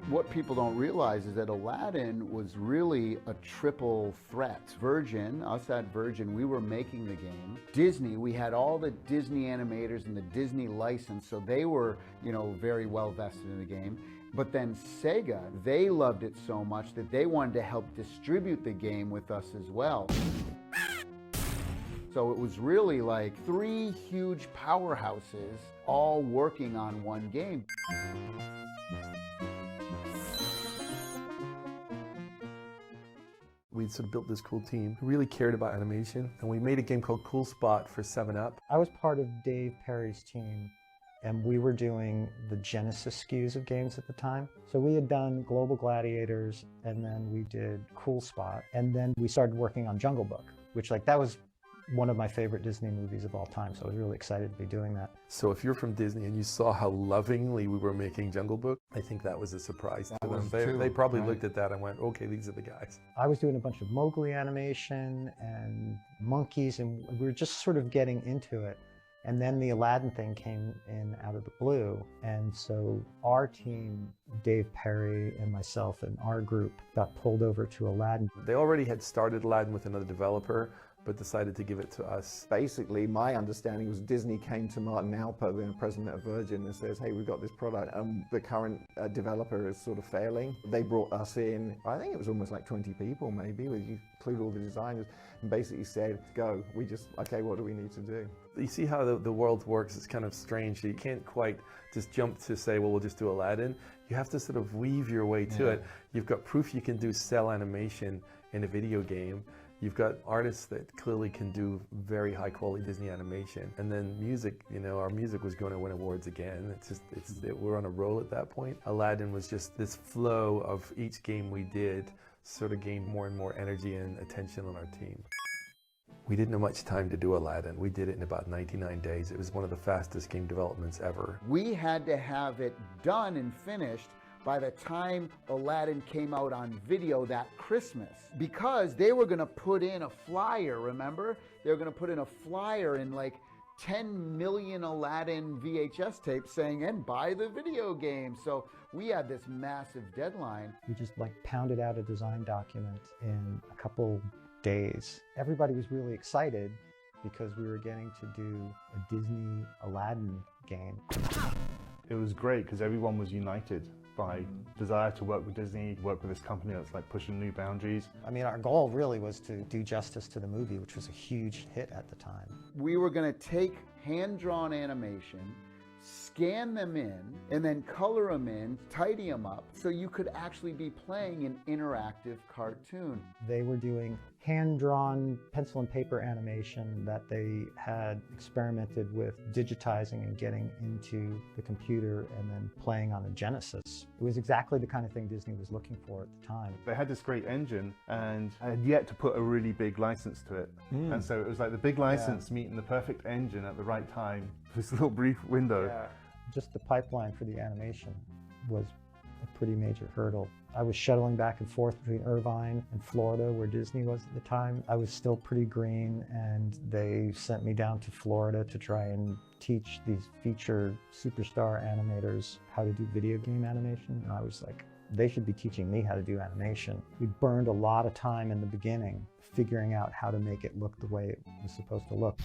What people don't realize is that Aladdin was really a triple threat. Virgin, us at Virgin, we were making the game. Disney, we had all the Disney animators and the Disney license, so they were, very well vested in the game. But then Sega, they loved it so much that they wanted to help distribute the game with us as well. So it was really like 3 huge powerhouses all working on one game. We sort of built this cool team who really cared about animation, and we made a game called Cool Spot for 7-Up. I was part of Dave Perry's team, and we were doing the Genesis SKUs of games at the time. So we had done Global Gladiators, and then we did Cool Spot, and then we started working on Jungle Book, which that was one of my favorite Disney movies of all time, so I was really excited to be doing that. So if you're from Disney and you saw how lovingly we were making Jungle Book, I think that was a surprise to them. They probably looked at that and went, okay, these are the guys. I was doing a bunch of Mowgli animation and monkeys, and we were just sort of getting into it. And then the Aladdin thing came in out of the blue. And so our team, Dave Perry and myself and our group, got pulled over to Aladdin. They already had started Aladdin with another developer, but decided to give it to us. Basically, my understanding was Disney came to Martin Alper, the president of Virgin, and says, hey, we've got this product, and the current developer is sort of failing. They brought us in, I think it was almost like 20 people maybe, with you include all the designers, and basically said, go, okay, what do we need to do? You see how the world works, it's kind of strange. You can't quite just jump to say, well, we'll just do Aladdin. You have to sort of weave your way to it. You've got proof you can do cell animation in a video game. You've got artists that clearly can do very high quality Disney animation. And then music, our music was going to win awards again. We're on a roll at that point. Aladdin was just this flow of each game we did sort of gained more and more energy and attention on our team. We didn't have much time to do Aladdin. We did it in about 99 days. It was one of the fastest game developments ever. We had to have it done and finished by the time Aladdin came out on video that Christmas, because they were going to put in a flyer, remember? They were going to put in a flyer in like 10 million Aladdin VHS tapes saying, and buy the video game. So we had this massive deadline. We just pounded out a design document in a couple days. Everybody was really excited because we were getting to do a Disney Aladdin game. It was great because everyone was united by desire to work with Disney, work with this company that's pushing new boundaries. I mean, our goal really was to do justice to the movie, which was a huge hit at the time. We were going to take hand-drawn animation, scan them in, and then color them in, tidy them up, so you could actually be playing an interactive cartoon. They were doing hand-drawn pencil and paper animation that they had experimented with digitizing and getting into the computer and then playing on a Genesis. It was exactly the kind of thing Disney was looking for at the time. They had this great engine and had yet to put a really big license to it. And so it was like the big license meeting the perfect engine at the right time, this little brief window. Just the pipeline for the animation was a pretty major hurdle. I was shuttling back and forth between Irvine and Florida, where Disney was at the time. I was still pretty green, and they sent me down to Florida to try and teach these featured superstar animators how to do video game animation. And I was like, they should be teaching me how to do animation. We burned a lot of time in the beginning figuring out how to make it look the way it was supposed to look.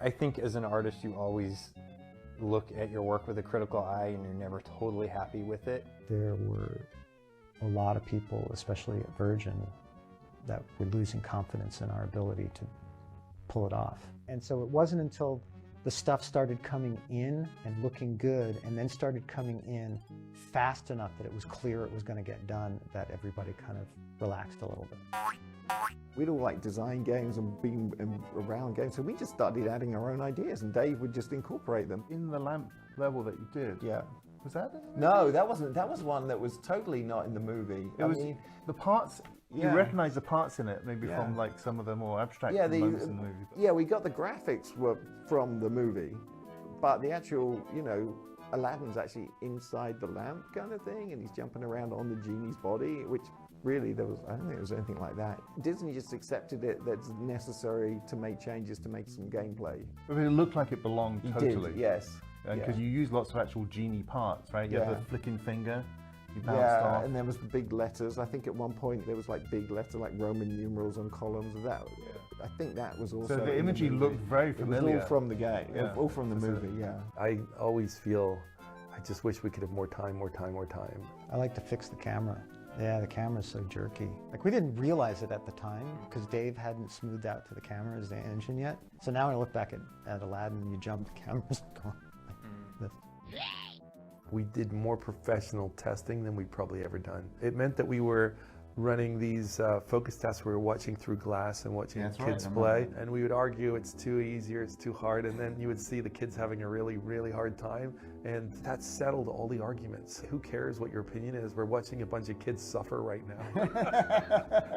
I think as an artist, you always look at your work with a critical eye and you're never totally happy with it. There were a lot of people, especially at Virgin, that were losing confidence in our ability to pull it off. And so it wasn't until the stuff started coming in and looking good, and then started coming in fast enough that it was clear it was going to get done, that everybody kind of relaxed a little bit. We'd all design games and been around games, so we just started adding our own ideas, and Dave would just incorporate them. In the lamp level that you did, was that in the movie? No, that wasn't. That was one that was totally not in the movie. It was the parts. You recognize the parts in it, maybe from some of the more abstract moments in the movie. Yeah, we got the graphics were from the movie, but the actual, Aladdin's actually inside the lamp kind of thing, and he's jumping around on the genie's body, which really I don't think there was anything like that. Disney just accepted it that's necessary to make changes to make some gameplay. I mean, it looked like it belonged totally. It did, yes. because you use lots of actual genie parts, right? You have Yeah. the flicking finger, you bounced Yeah, off. and there was the big letters. I think at one point there was like big letters, like Roman numerals on columns. I think that was also. So the in imagery movie. looked very It was familiar. all from the game, Yeah. all from the That's it. movie. Yeah. I always feel, I just wish we could have more time. I like to fix the camera. Yeah, the camera's so jerky. Like, we didn't realize it at the time because Dave hadn't smoothed out to the camera as the engine yet. So now when I look back at Aladdin, you jump, the camera's going like this. We did more professional testing than we'd probably ever done. It meant that we were running these focus tests. We were watching through glass and watching That's kids right, I play, remember. and we would argue it's too easy or it's too hard, and then you would see the kids having a really, really hard time, and that settled all the arguments. Who cares what your opinion is? We're watching a bunch of kids suffer right now.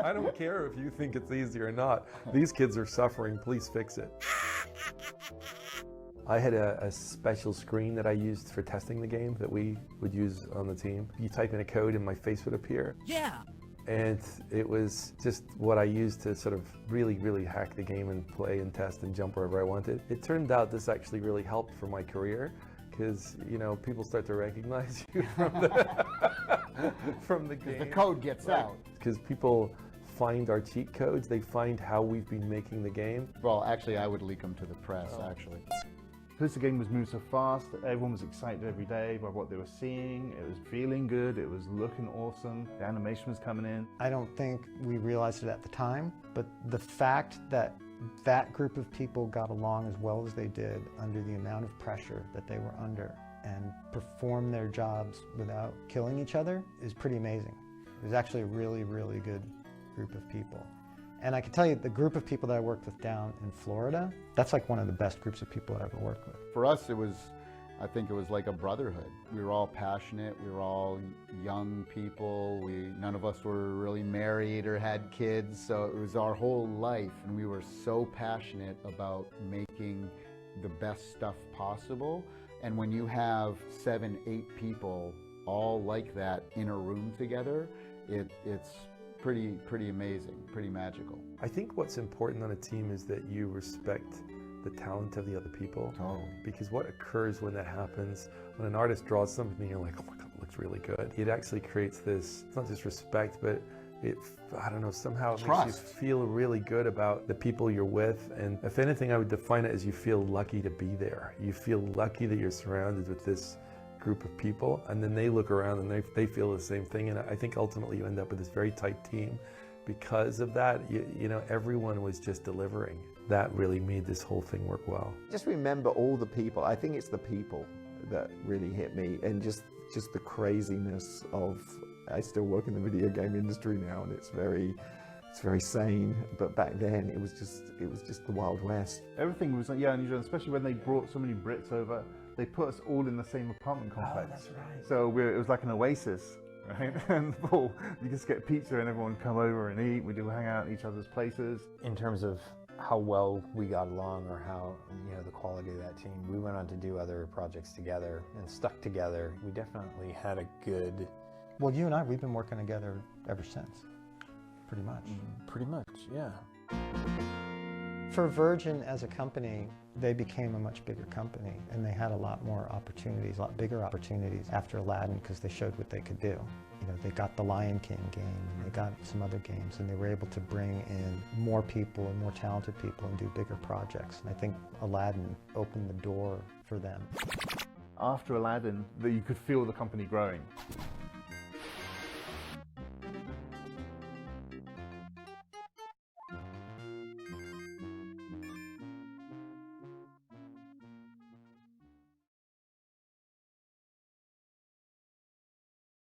I don't care if you think it's easy or not. These kids are suffering. Please fix it. I had a special screen that I used for testing the game that we would use on the team. You type in a code and my face would appear. Yeah. And it was just what I used to sort of really, really hack the game and play and test and jump wherever I wanted. It turned out this actually really helped for my career because, you know, people start to recognize you from the game. The code gets out. Because people find our cheat codes, they find how we've been making the game. Well, actually, I would leak them to the press, actually. Because the game was moving so fast, everyone was excited every day by what they were seeing. It was feeling good, it was looking awesome, the animation was coming in. I don't think we realized it at the time, but the fact that that group of people got along as well as they did under the amount of pressure that they were under and performed their jobs without killing each other is pretty amazing. It was actually a really, really good group of people. And I can tell you, the group of people that I worked with down in Florida, that's like one of the best groups of people I ever worked with. For us, I think it was like a brotherhood. We were all passionate, we were all young people, none of us were really married or had kids, so it was our whole life, and we were so passionate about making the best stuff possible. And when you have 7, 8 people all like that in a room together, it's pretty amazing, pretty magical. I think what's important on a team is that you respect the talent of the other people. Totally. Because what occurs when that happens, when an artist draws something and you're like, oh my God, it looks really good. It actually creates this, it's not just respect, but I don't know, somehow it makes you feel really good about the people you're with. And if anything, I would define it as you feel lucky to be there. You feel lucky that you're surrounded with this group of people, and then they look around and they feel the same thing. And I think ultimately you end up with this very tight team. Because of that, you know, everyone was just delivering. That really made this whole thing work well. Just remember all the people. I think it's the people that really hit me, and just the craziness of. I still work in the video game industry now, and it's very sane. But back then, it was just the Wild West. Everything was unusual, especially when they brought so many Brits over. They put us all in the same apartment complex. Oh, that's right. So it was like an oasis, right? And you just get pizza and everyone come over and eat. We'd all hang out at each other's places. In terms of how well we got along, or how, you know, the quality of that team, we went on to do other projects together and stuck together. We definitely had a good. Well, you and I, we've been working together ever since, pretty much. Pretty much, yeah. For Virgin as a company, they became a much bigger company, and they had a lot more opportunities, a lot bigger opportunities after Aladdin, because they showed what they could do. You know, they got the Lion King game, and they got some other games, and they were able to bring in more people and more talented people and do bigger projects. And I think Aladdin opened the door for them. After Aladdin, you could feel the company growing.